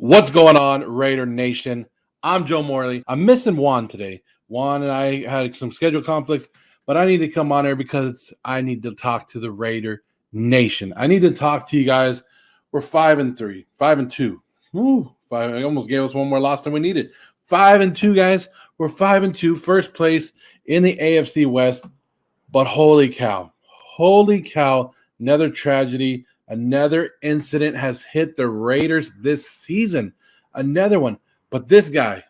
What's going on, Raider Nation? I'm Joe Morley. I'm missing Juan today. Juan and I had some schedule conflicts, but I need to come on here because I need to talk to the Raider Nation. I need to talk to you guys. We're 5-3, 5-2. Woo, five. I almost gave us one more loss than we needed. 5-2, guys. We're 5-2, first place in the AFC West. But holy cow, another tragedy. Another incident has hit the Raiders this season. Another one. But this guy,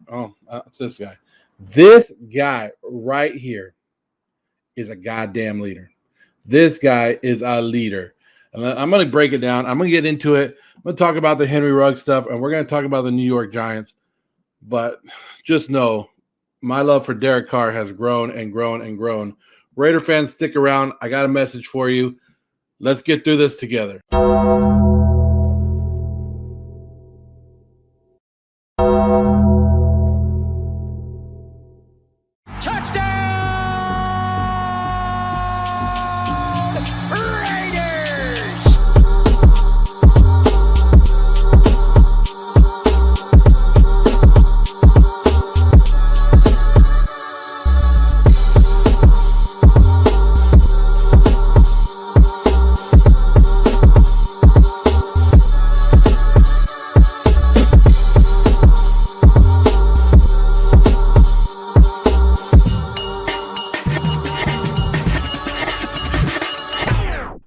it's this guy. This guy right here is a goddamn leader. This guy is a leader. And I'm going to break it down. I'm going to get into it. I'm going to talk about the Henry Ruggs stuff, and we're going to talk about the New York Giants. But just know my love for Derek Carr has grown and grown and grown. Raider fans, stick around. I got a message for you. Let's get through this together.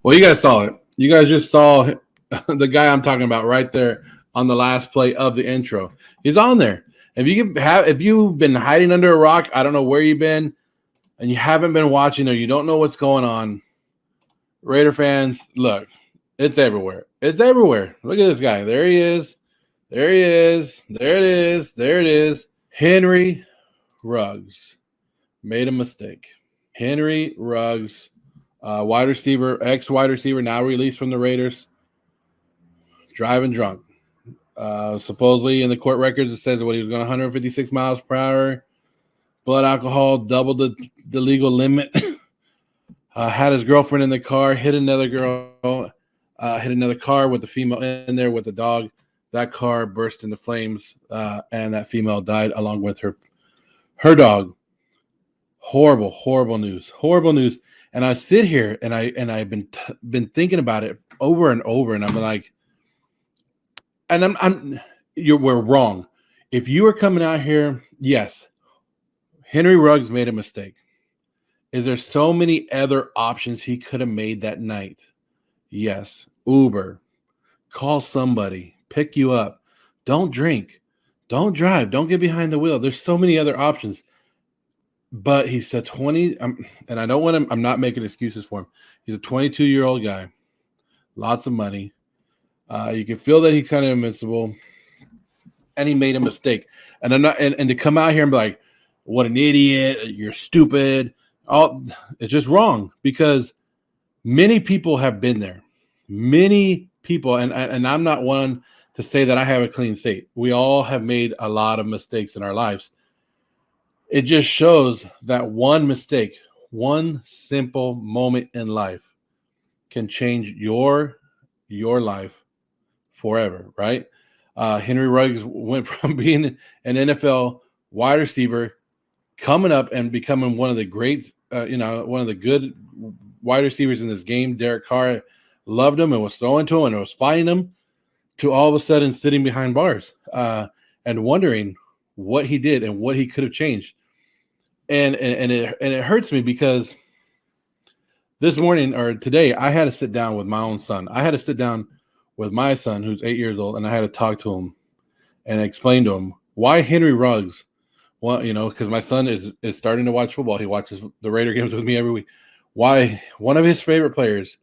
Well, you guys saw it. You guys just saw the guy I'm talking about right there on the last play of the intro. He's on there. If you've been hiding under a rock, I don't know where you've been, and you haven't been watching or you don't know what's going on, Raider fans, look, it's everywhere. It's everywhere. Look at this guy. There he is. There he is. There it is. There it is. Henry Ruggs made a mistake. Henry Ruggs, ex-wide receiver, now released from the Raiders, driving drunk. Supposedly in the court records, it says he was going 156 miles per hour, blood alcohol, double the legal limit. Had his girlfriend in the car, hit another girl, hit another car with the female in there with the dog. That car burst into flames, and that female died along with her dog. Horrible news. Horrible news. And I sit here and I've been thinking about it over and over, and I'm like, and we're wrong. If you were coming out here, yes, Henry Ruggs made a mistake. Is there so many other options he could have made that night? Yes. Uber, call somebody, pick you up. Don't drink, don't drive, don't get behind the wheel. There's so many other options. But he's a 20, and I don't want him, I'm not making excuses for him. He's a 22-year-old guy, lots of money. You can feel that he's kind of invincible, and he made a mistake. And I'm not, and to come out here and be like, what an idiot, you're stupid. It's just wrong, because many people have been there. Many people, and I'm not one to say that I have a clean slate. We all have made a lot of mistakes in our lives. It just shows that one mistake, one simple moment in life can change your life forever, right? Henry Ruggs went from being an NFL wide receiver, coming up and becoming one of the greats, one of the good wide receivers in this game. Derek Carr loved him and was throwing to him and was fighting him, to all of a sudden sitting behind bars and wondering what he did and what he could have changed. And it hurts me, because this morning or today I had to sit down with my own son. I had to sit down with my son, who's 8 years old, and I had to talk to him and explain to him why Henry Ruggs. Well, because my son is starting to watch football. He watches the Raider games with me every week. Why one of his favorite players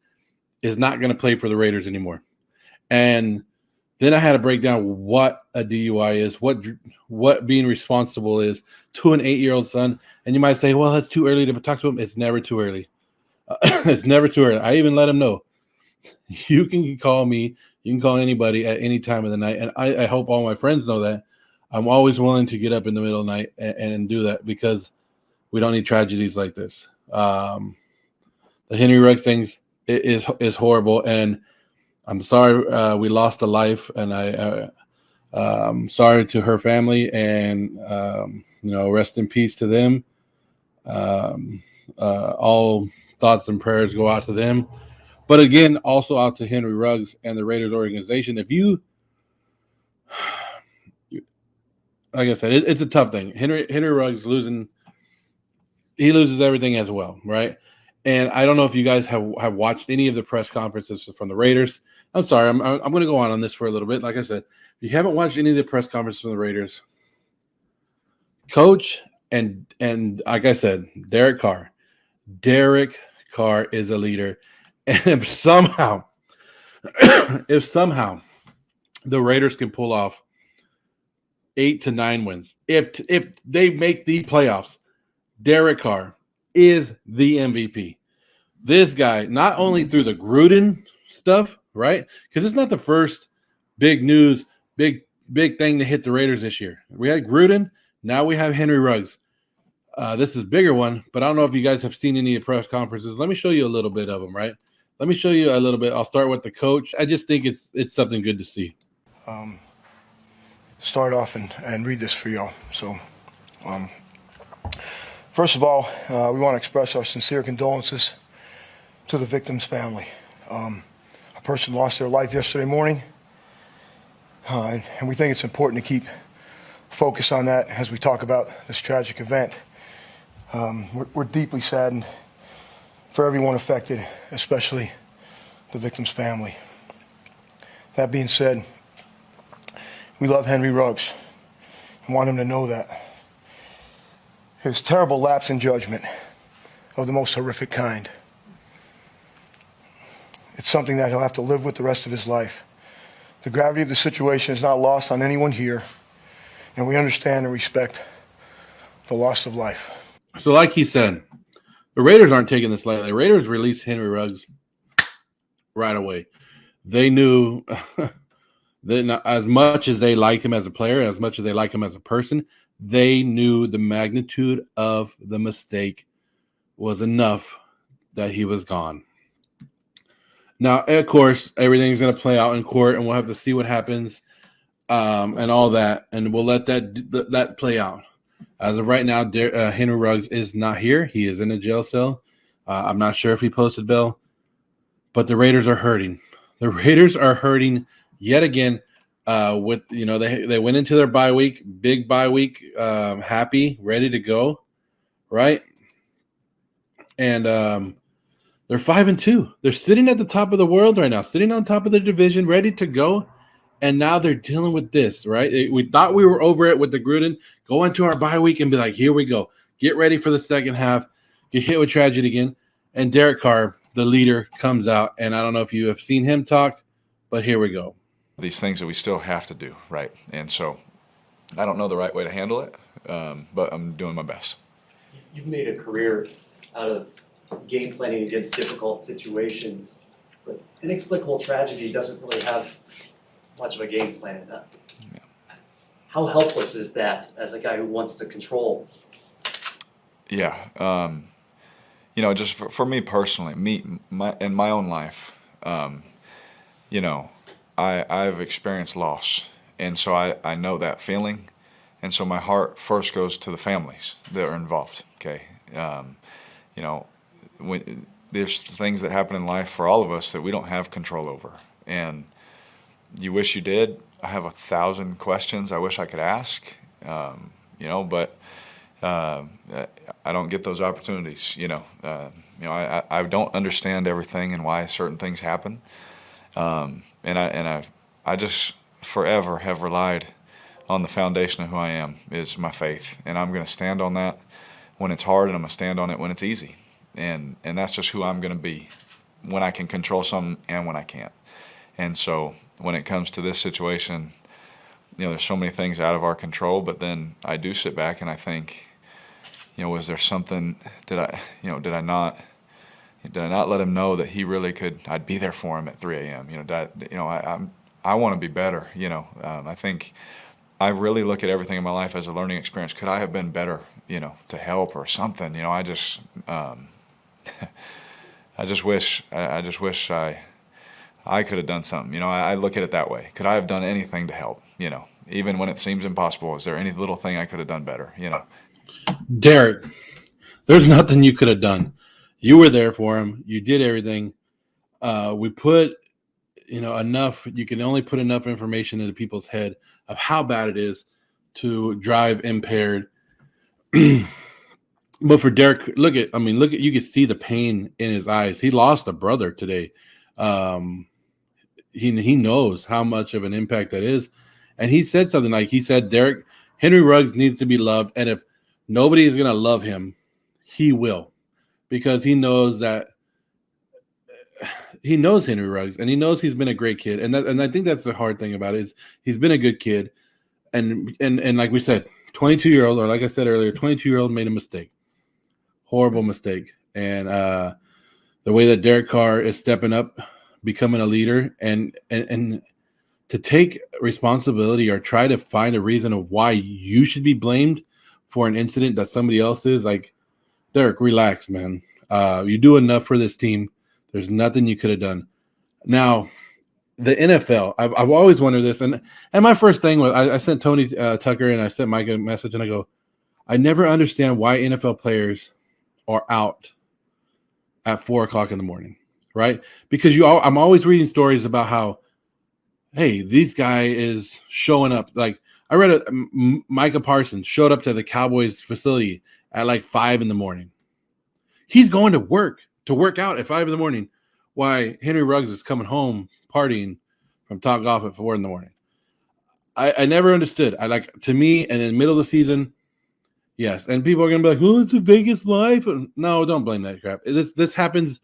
is not going to play for the Raiders anymore. And then I had to break down what a DUI is, what being responsible is to an 8-year-old son. And you might say, well, that's too early to talk to him. It's never too early. It's never too early. I even let him know. You can call me. You can call anybody at any time of the night. And I hope all my friends know that. I'm always willing to get up in the middle of the night and do that, because we don't need tragedies like this. The Henry Ruggs things is horrible. And I'm sorry we lost a life, and Sorry to her family, and rest in peace to them. All thoughts and prayers go out to them. But again, also out to Henry Ruggs and the Raiders organization. If you, like I said, it's a tough thing. Henry Ruggs loses everything as well, right? And I don't know if you guys have watched any of the press conferences from the Raiders. I'm sorry, I'm going to go on this for a little bit. Like I said, if you haven't watched any of the press conferences from the Raiders, Coach and like I said, Derek Carr is a leader, and if somehow the Raiders can pull off 8 to 9 wins, if they make the playoffs, Derek Carr is the MVP. This guy, not only through the Gruden stuff, right? Because it's not the first big news, big thing to hit the Raiders this year. We had Gruden, now we have Henry Ruggs. This is a bigger one, but I don't know if you guys have seen any of the press conferences. Let me show you a little bit of them, right? Let me show you a little bit. I'll start with the coach. I just think it's something good to see. Start off and read this for y'all. So, first of all, we want to express our sincere condolences to the victim's family. A person lost their life yesterday morning, and we think it's important to keep focus on that as we talk about this tragic event. We're deeply saddened for everyone affected, especially the victim's family. That being said, we love Henry Ruggs and want him to know that. His terrible lapse in judgment of the most horrific kind. It's something that he'll have to live with the rest of his life. The gravity of the situation is not lost on anyone here, and we understand and respect the loss of life. So like he said, the Raiders aren't taking this lightly. The Raiders released Henry Ruggs right away. They knew that as much as they like him as a player, as much as they like him as a person, they knew the magnitude of the mistake was enough that he was gone. Now, of course, everything's going to play out in court, and we'll have to see what happens and all that, and we'll let that play out. As of right now, Henry Ruggs is not here. He is in a jail cell. I'm not sure if he posted bail, but the Raiders are hurting. The Raiders are hurting yet again. They went into their bye week, big bye week, happy, ready to go, right? And they're 5-2. They're sitting at the top of the world right now, sitting on top of the division, ready to go. And now they're dealing with this, right? We thought we were over it with the Gruden. Go into our bye week and be like, here we go. Get ready for the second half. Get hit with tragedy again. And Derek Carr, the leader, comes out. And I don't know if you have seen him talk, but here we go. These things that we still have to do, right? And so I don't know the right way to handle it, but I'm doing my best. You've made a career out of game planning against difficult situations, but inexplicable tragedy doesn't really have much of a game plan. Yeah. How helpless is that as a guy who wants to control? Yeah, just for me personally, in my own life, I've experienced loss, and so I know that feeling, and so my heart first goes to the families that are involved. Okay, when there's things that happen in life for all of us that we don't have control over, and you wish you did. I have 1,000 questions I wish I could ask, but I don't get those opportunities. I don't understand everything and why certain things happen, and I just forever have relied on the foundation of who I am is my faith, and I'm going to stand on that when it's hard, and I'm going to stand on it when it's easy, and that's just who I'm going to be when I can control something and when I can't. And so when it comes to this situation, there's so many things out of our control, but then I do sit back and I think, was there something, did I not let him know that he really could, I'd be there for him at 3 a.m. I want to be better. I think I really look at everything in my life as a learning experience. Could I have been better, to help or something? I just wish I I could have done something. You know, I look at it that way. Could I have done anything to help? You know, even when it seems impossible, is there any little thing I could have done better? You know, Derek, there's nothing you could have done. You were there for him. You did everything. We put, enough. You can only put enough information into people's head of how bad it is to drive impaired. But for Derek, look at, you can see the pain in his eyes. He lost a brother today. He knows how much of an impact that is. And he said something like, Derek, Henry Ruggs needs to be loved. And if nobody is going to love him, he will, because he knows Henry Ruggs, and he knows he's been a great kid. And I think that's the hard thing about it, is he's been a good kid. And like we said, 22-year-old, or like I said earlier, 22-year-old made a mistake. Horrible mistake. And the way that Derek Carr is stepping up, becoming a leader, and to take responsibility or try to find a reason of why you should be blamed for an incident that somebody else is, like, Derek, relax, man. You do enough for this team. There's nothing you could have done. Now, the NFL, I've always wondered this, and my first thing was I sent Tony Tucker and I sent Mike a message, and I go, I never understand why NFL players are out at 4:00 in the morning, right? Because I'm always reading stories about how, hey, this guy is showing up. Like, I read Micah Parsons showed up to the Cowboys facility at like 5 in the morning. He's going to work out at 5 in the morning, while Henry Ruggs is coming home partying from Top Golf at 4 in the morning. I never understood. To me, and in the middle of the season, yes. And people are going to be like, oh, it's a Vegas life. No, don't blame that crap. This happens.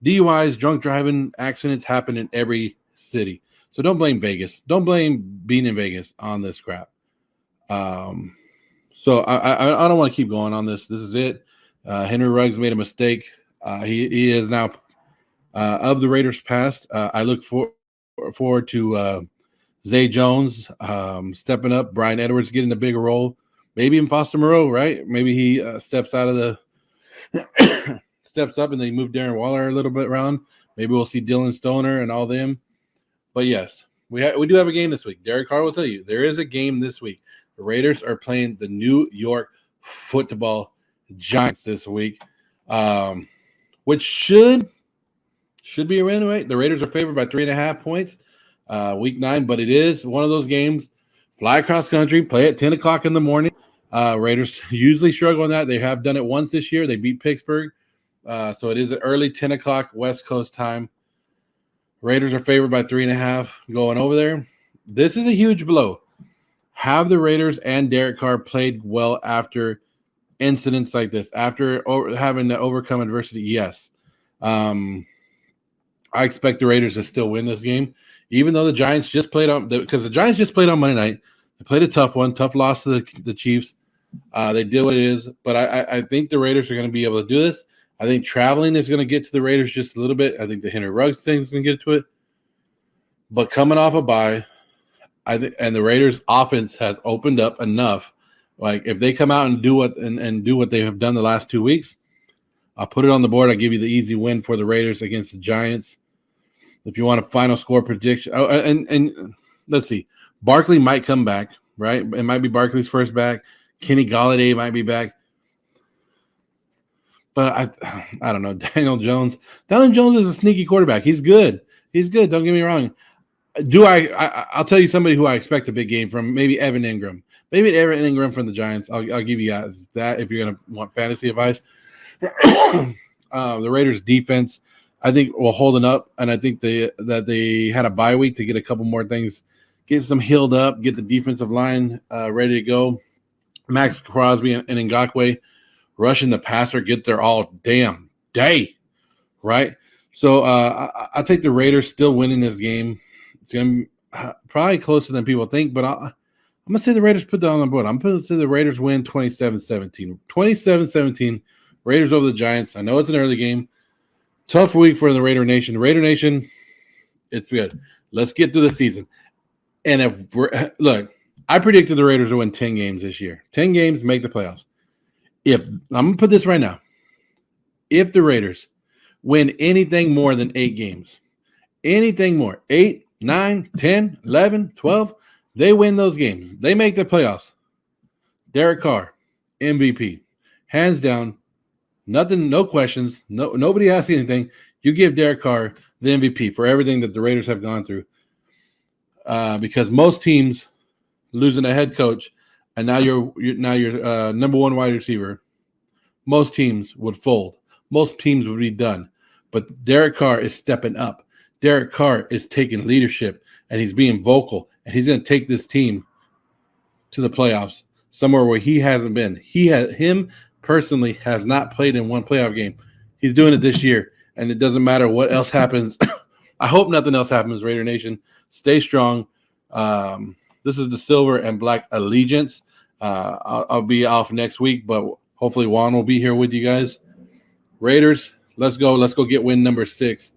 DUIs, drunk driving, accidents happen in every city. So don't blame Vegas. Don't blame being in Vegas on this crap. So I don't want to keep going on this. This is it. Henry Ruggs made a mistake. He is now of the Raiders' past. I look forward to Zay Jones stepping up, Brian Edwards getting a bigger role, maybe in Foster Moreau, right? Maybe he steps out of the steps up and they move Darren Waller a little bit around. Maybe we'll see Dylan Stoner and all them. But yes, we do have a game this week. Derek Carr will tell you there is a game this week. The Raiders are playing the New York Football Giants this week, which should be a win, right? The Raiders are favored by 3.5 points, week 9, but it is one of those games. Fly across country, play at 10:00 in the morning. Raiders usually struggle on that. They have done it once this year. They beat Pittsburgh, so it is an early 10:00 West Coast time. Raiders are favored by 3.5 going over there. This is a huge blow. Have the Raiders and Derek Carr played well after incidents like this, after having to overcome adversity? Yes. I expect the Raiders to still win this game, even though the Giants just played on, because the Giants just played on Monday night. They played a tough loss to the Chiefs. They did what it is, but I think the Raiders are going to be able to do this. I think traveling is going to get to the Raiders just a little bit. I think the Henry Ruggs thing is going to get to it. But coming off a bye, and the Raiders' offense has opened up enough. Like, if they come out and do what they have done the last 2 weeks, I'll put it on the board. I'll give you the easy win for the Raiders against the Giants. If you want a final score prediction, and let's see, Barkley might come back, right? It might be Barkley's first back. Kenny Golladay might be back. But I don't know. Daniel Jones is a sneaky quarterback. He's good. Don't get me wrong. I'll tell you somebody who I expect a big game from, maybe Evan Ingram. Maybe Evan Ingram from the Giants. I'll give you guys that if you're going to want fantasy advice. The Raiders' defense, I think, will hold up, and I think that they had a bye week to get a couple more things, get some healed up, get the defensive line ready to go. Max Crosby and Ngakoue rushing the passer, get there all damn day, right? So I take the Raiders still winning this game. It's going to be probably closer than people think, but I'm going to say the Raiders put that on the board. I'm going to say the Raiders win 27-17. 27-17, Raiders over the Giants. I know it's an early game. Tough week for the Raider Nation. Raider Nation, it's good. Let's get through the season. And look, I predicted the Raiders to win 10 games this year. 10 games, make the playoffs. I'm going to put this right now. If the Raiders win anything more than 8 games, anything more, 8, 9, 10, 11, 12, they win those games. They make the playoffs. Derek Carr, MVP. Hands down, nothing, no questions, nobody asks anything. You give Derek Carr the MVP for everything that the Raiders have gone through. Because most teams losing a head coach and now you're number one wide receiver, most teams would fold. Most teams would be done. But Derek Carr is stepping up. Derek Carr is taking leadership, and he's being vocal, and he's going to take this team to the playoffs, somewhere where he hasn't been. Him personally has not played in one playoff game. He's doing it this year, and it doesn't matter what else happens. I hope nothing else happens, Raider Nation. Stay strong. This is the Silver and Black Allegiance. I'll be off next week, but hopefully Juan will be here with you guys. Raiders, let's go. Let's go get win number 6.